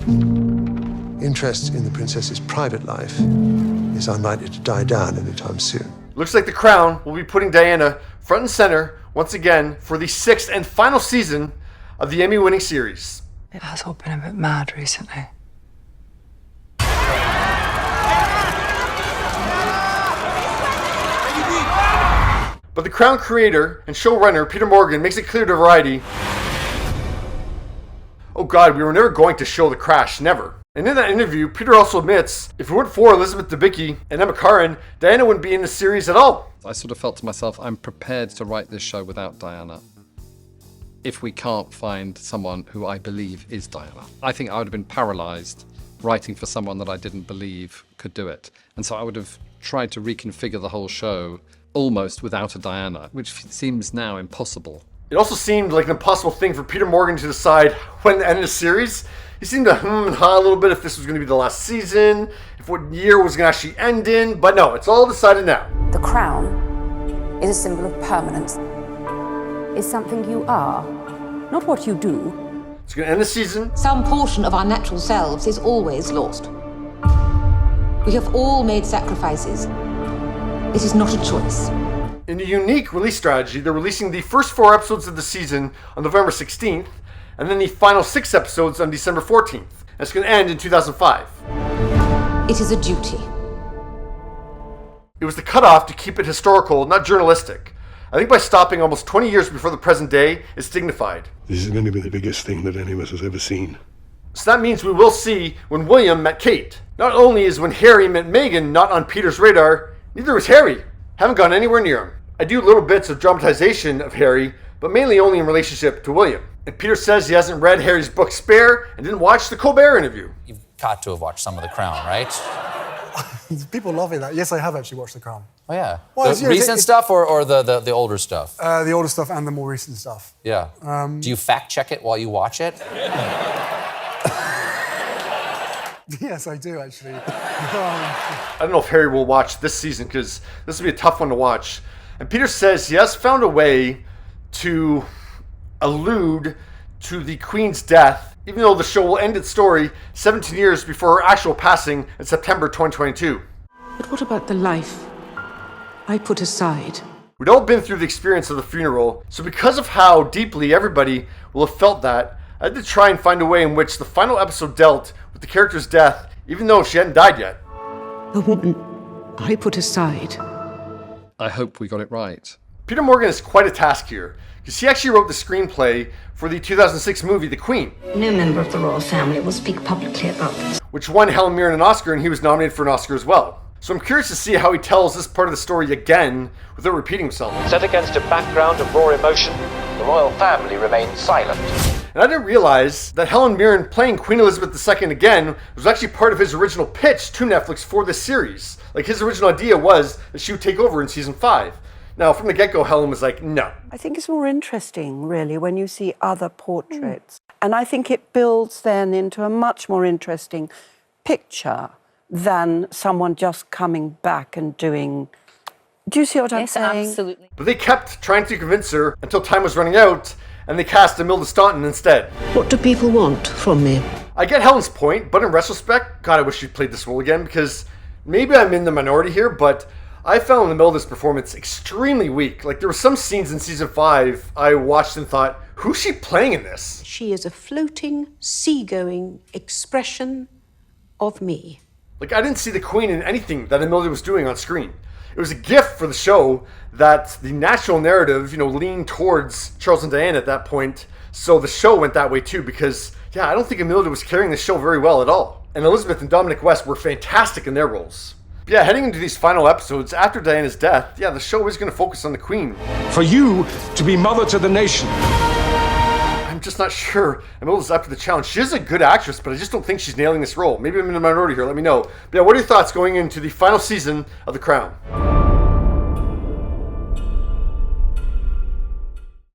Interest in the princess's private life is unlikely to die down anytime soon. Looks like The Crown will be putting Diana front and center once again for the 6th and final season of the Emmy-winning series. It has all been a bit mad recently. But The Crown creator and showrunner Peter Morgan makes it clear to Variety, oh God, we were never going to show the crash, never. And in that interview, Peter also admits, if it weren't for Elizabeth Debicki and Emma Corrin, Diana wouldn't be in the series at all. I sort of felt to myself, I'm prepared to write this show without Diana, if we can't find someone who I believe is Diana. I think I would have been paralysed writing for someone that I didn't believe could do it. And so I would have tried to reconfigure the whole show almost without a Diana, which seems now impossible. It also seemed like an impossible thing for Peter Morgan to decide when to end the series. He seemed to hum and ha a little bit if this was going to be the last season, if what year was going to actually end in, but no, it's all decided now. The crown is a symbol of permanence. It's something you are, not what you do. It's going to end the season. Some portion of our natural selves is always lost. We have all made sacrifices. It is not a choice. In a unique release strategy, they're releasing the first 4 episodes of the season on November 16th, and then the final 6 episodes on December 14th. And it's going to end in 2005. It is a duty. It was the cutoff to keep it historical, not journalistic. I think by stopping almost 20 years before the present day, it's dignified. This is going to be the biggest thing that any of us has ever seen. So that means we will see when William met Kate. Not only is when Harry met Meghan not on Peter's radar, neither was Harry. Haven't gone anywhere near him. I do little bits of dramatization of Harry, but mainly only in relationship to William. And Peter says he hasn't read Harry's book Spare and didn't watch the Colbert interview. You've got to have watched some of The Crown, right? People love it. Yes, I have actually watched The Crown. Oh, yeah. Well, the recent stuff or the older stuff? The older stuff and the more recent stuff. Yeah. Do you fact check it while you watch it? Yes, I do, actually. I don't know if Harry will watch this season because this will be a tough one to watch. And Peter says he has found a way to allude to the Queen's death, even though the show will end its story 17 years before her actual passing in September 2022. But what about the life I put aside? We'd all been through the experience of the funeral, so because of how deeply everybody will have felt that, I had to try and find a way in which the final episode dealt with the character's death, even though she hadn't died yet. The woman I put aside. I hope we got it right. Peter Morgan has quite a task here, because he actually wrote the screenplay for the 2006 movie The Queen. No member of the royal family will speak publicly about this. Which won Helen Mirren an Oscar, and he was nominated for an Oscar as well. So I'm curious to see how he tells this part of the story again without repeating himself. Set against a background of raw emotion, the royal family remained silent. And I didn't realize that Helen Mirren playing Queen Elizabeth II again was actually part of his original pitch to Netflix for this series. Like, his original idea was that she would take over in season 5. Now, from the get-go, Helen was like, no. I think it's more interesting, really, when you see other portraits. And I think it builds then into a much more interesting picture than someone just coming back and doing... Do you see what I'm saying? Yes, absolutely. But they kept trying to convince her until time was running out, and they cast Imelda Staunton instead. What do people want from me? I get Helen's point, but in retrospect, God, I wish she'd played this role again, because maybe I'm in the minority here, but I found Imelda's performance extremely weak. Like, there were some scenes in season 5 I watched and thought, who's she playing in this? She is a floating, seagoing expression of me. Like, I didn't see the Queen in anything that Imelda was doing on screen. It was a gift for the show that the national narrative, leaned towards Charles and Diana at that point. So the show went that way too, because, I don't think Imelda was carrying the show very well at all. And Elizabeth and Dominic West were fantastic in their roles. But heading into these final episodes after Diana's death, the show is going to focus on the Queen. For you to be mother to the nation. I'm just not sure Imelda's up to the challenge. She is a good actress, but I just don't think she's nailing this role. Maybe I'm in the minority here, let me know. But what are your thoughts going into the final season of The Crown?